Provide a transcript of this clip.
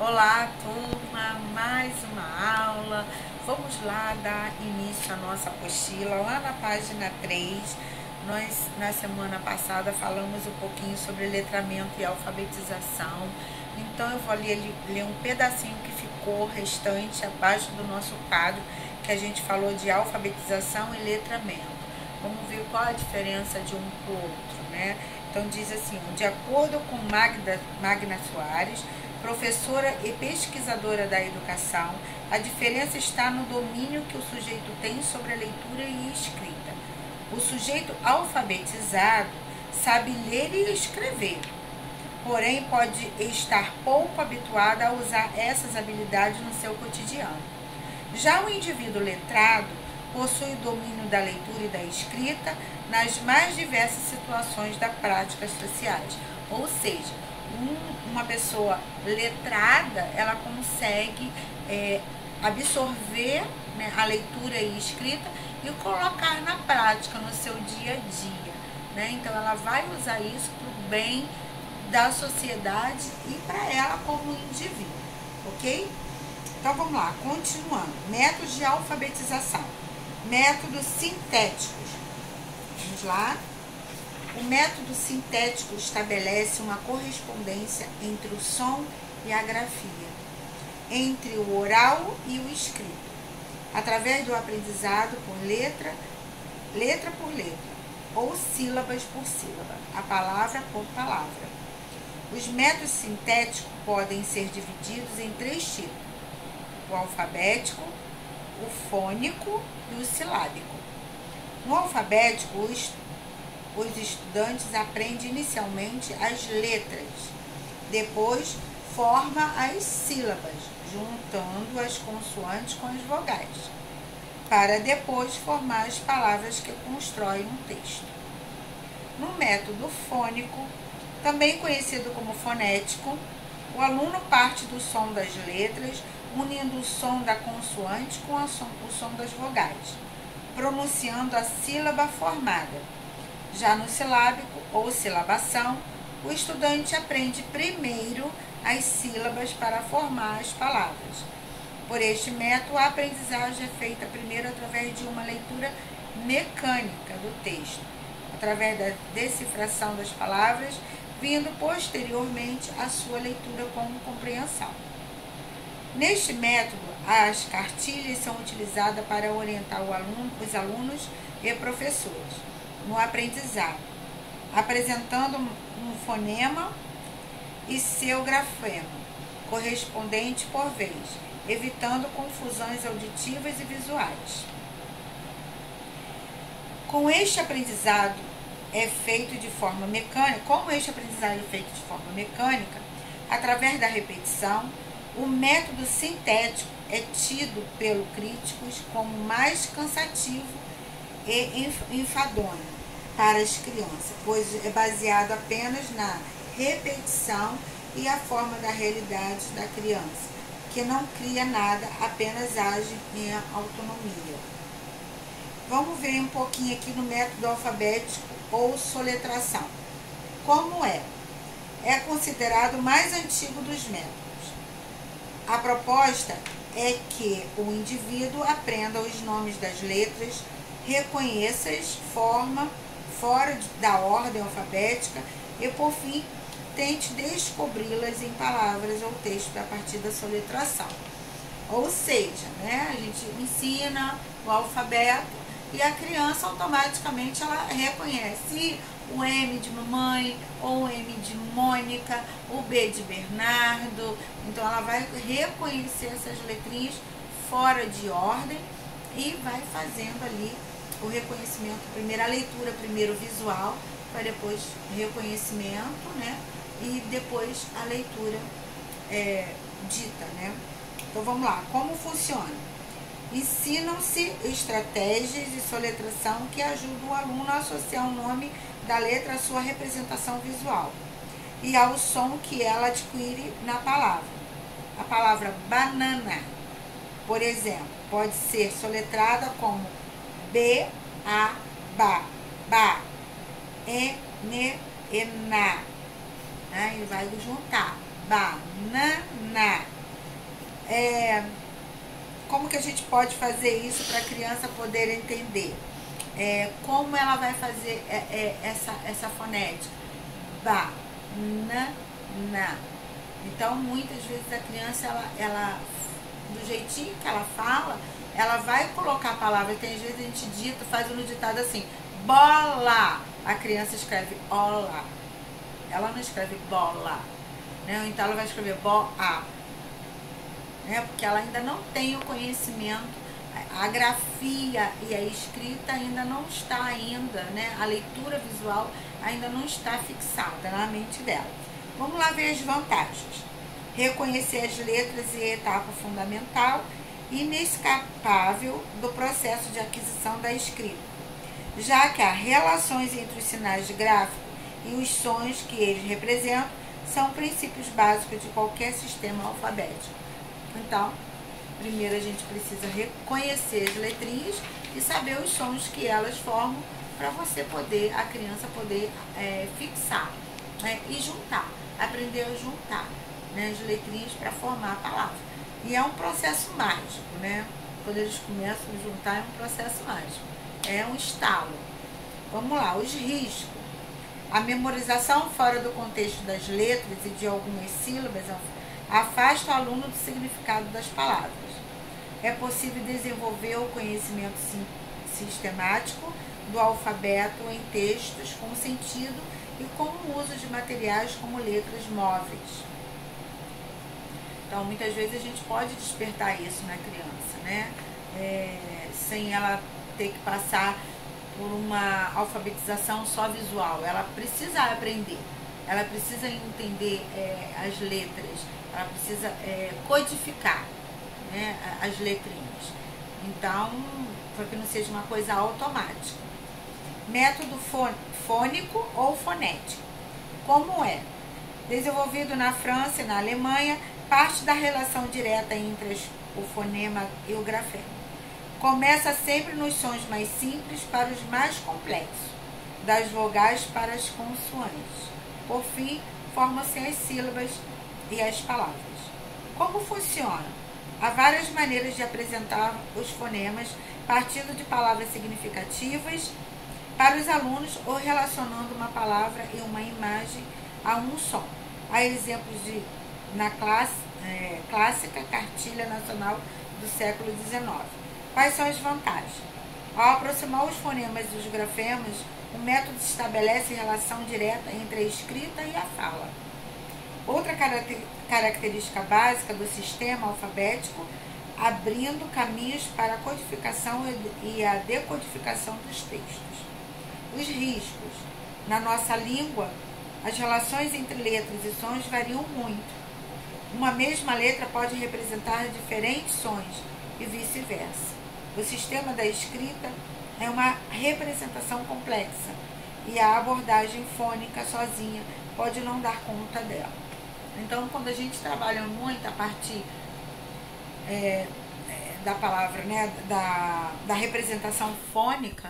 Olá, turma, mais uma aula. Vamos lá dar início à nossa apostila. Lá na página 3, nós na semana passada falamos um pouquinho sobre letramento e alfabetização. Então eu vou ler um pedacinho que ficou restante abaixo do nosso quadro, que a gente falou de alfabetização e letramento. Vamos ver qual a diferença de um para o outro, né? Então diz assim: de acordo com Magna Soares, professora e pesquisadora da educação, a diferença está no domínio que o sujeito tem sobre a leitura e escrita. O sujeito alfabetizado sabe ler e escrever, porém pode estar pouco habituado a usar essas habilidades no seu cotidiano. Já o indivíduo letrado possui domínio da leitura e da escrita nas mais diversas situações das práticas sociais. Ou seja, uma pessoa letrada, ela consegue absorver, né, a leitura e escrita e colocar na prática, no seu dia a dia, né? Então ela vai usar isso para o bem da sociedade e para ela como indivíduo, ok? Então vamos lá, continuando. Métodos de alfabetização. Métodos sintéticos. Vamos lá. O método sintético estabelece uma correspondência entre o som e a grafia, entre o oral e o escrito, através do aprendizado por letra por letra, ou sílabas por sílaba, a palavra por palavra. Os métodos sintéticos podem ser divididos em 3 tipos: o alfabético, o fônico e o silábico. No alfabético, os estudantes aprendem inicialmente as letras, depois forma as sílabas, juntando as consoantes com as vogais, para depois formar as palavras que constroem um texto. No método fônico, também conhecido como fonético, o aluno parte do som das letras, unindo o som da consoante com o som das vogais, pronunciando a sílaba formada. Já no silábico ou silabação, o estudante aprende primeiro as sílabas para formar as palavras. Por este método, a aprendizagem é feita primeiro através de uma leitura mecânica do texto, através da decifração das palavras, vindo posteriormente a sua leitura com compreensão. Neste método, as cartilhas são utilizadas para orientar os alunos e professores no aprendizado, apresentando um fonema e seu grafema correspondente por vez, evitando confusões auditivas e visuais. Como este aprendizado é feito de forma mecânica, através da repetição, o método sintético é tido pelos críticos como mais cansativo e enfadonho para as crianças, pois é baseado apenas na repetição e a forma da realidade da criança, que não cria nada, apenas age em autonomia. Vamos ver um pouquinho aqui no método alfabético ou soletração. Como é? É considerado o mais antigo dos métodos. A proposta é que o indivíduo aprenda os nomes das letras, reconheça-as fora da ordem alfabética e, por fim, tente descobri-las em palavras ou texto a partir da soletração. Ou seja, né, a gente ensina o alfabeto e a criança automaticamente ela reconhece o M de mamãe, ou o M de Mônica, o B de Bernardo. Então ela vai reconhecer essas letrinhas fora de ordem e vai fazendo ali o reconhecimento, primeiro a leitura, primeiro visual, para depois reconhecimento, né? E depois a leitura dita, né? Então vamos lá, como funciona? Ensinam-se estratégias de soletração que ajudam o aluno a associar o nome da letra à sua representação visual e ao som que ela adquire na palavra. A palavra banana, por exemplo, pode ser soletrada como B-A-B-A, ba, E-N-E-Na. Ele vai juntar banana. na. Como que a gente pode fazer isso para a criança poder entender? Como ela vai fazer essa fonética? Ba, na. Então, muitas vezes a criança, ela do jeitinho que ela fala, ela vai colocar a palavra. Tem às vezes a gente dita, faz um ditado assim, bola. A criança escreve ola. Ela não escreve bola, né? Então ela vai escrever boa, né? Porque ela ainda não tem o conhecimento, a grafia e a escrita ainda não está ainda, né? A leitura visual ainda não está fixada na mente dela. Vamos lá ver as vantagens. Reconhecer as letras e etapa fundamental e inescapável do processo de aquisição da escrita, já que há relações entre os sinais gráficos e os sons que eles representam são princípios básicos de qualquer sistema alfabético. Então, primeiro a gente precisa reconhecer as letrinhas e saber os sons que elas formam para você poder, a criança poder fixar, né? E juntar, aprender a juntar, né, as letrinhas para formar a palavra. E é um processo mágico, né? Quando eles começam a juntar é um processo mágico, é um estalo. Vamos lá, os riscos. A memorização fora do contexto das letras e de algumas sílabas afasta o aluno do significado das palavras. É possível desenvolver o conhecimento sistemático do alfabeto em textos com sentido e com o uso de materiais como letras móveis. Então, muitas vezes a gente pode despertar isso na criança, né? Sem ela ter que passar por uma alfabetização só visual. Ela precisa aprender, ela precisa entender as letras, ela precisa codificar, né, as letrinhas. Então, para que não seja uma coisa automática. Método fônico ou fonético. Como é? Desenvolvido na França e na Alemanha, parte da relação direta entre o fonema e o grafema. Começa sempre nos sons mais simples para os mais complexos, das vogais para as consoantes. Por fim, formam-se as sílabas e as palavras. Como funciona? Há várias maneiras de apresentar os fonemas, partindo de palavras significativas para os alunos ou relacionando uma palavra e uma imagem a um som. Há exemplos na clássica Cartilha Nacional do século XIX. Quais são as vantagens? Ao aproximar os fonemas e os grafemas, o método estabelece relação direta entre a escrita e a fala. Outra característica básica do sistema alfabético, abrindo caminhos para a codificação e a decodificação dos textos. Os riscos. Na nossa língua, as relações entre letras e sons variam muito. Uma mesma letra pode representar diferentes sons e vice-versa. O sistema da escrita é uma representação complexa e a abordagem fônica sozinha pode não dar conta dela. Então, quando a gente trabalha muito a partir da palavra, né, da representação fônica,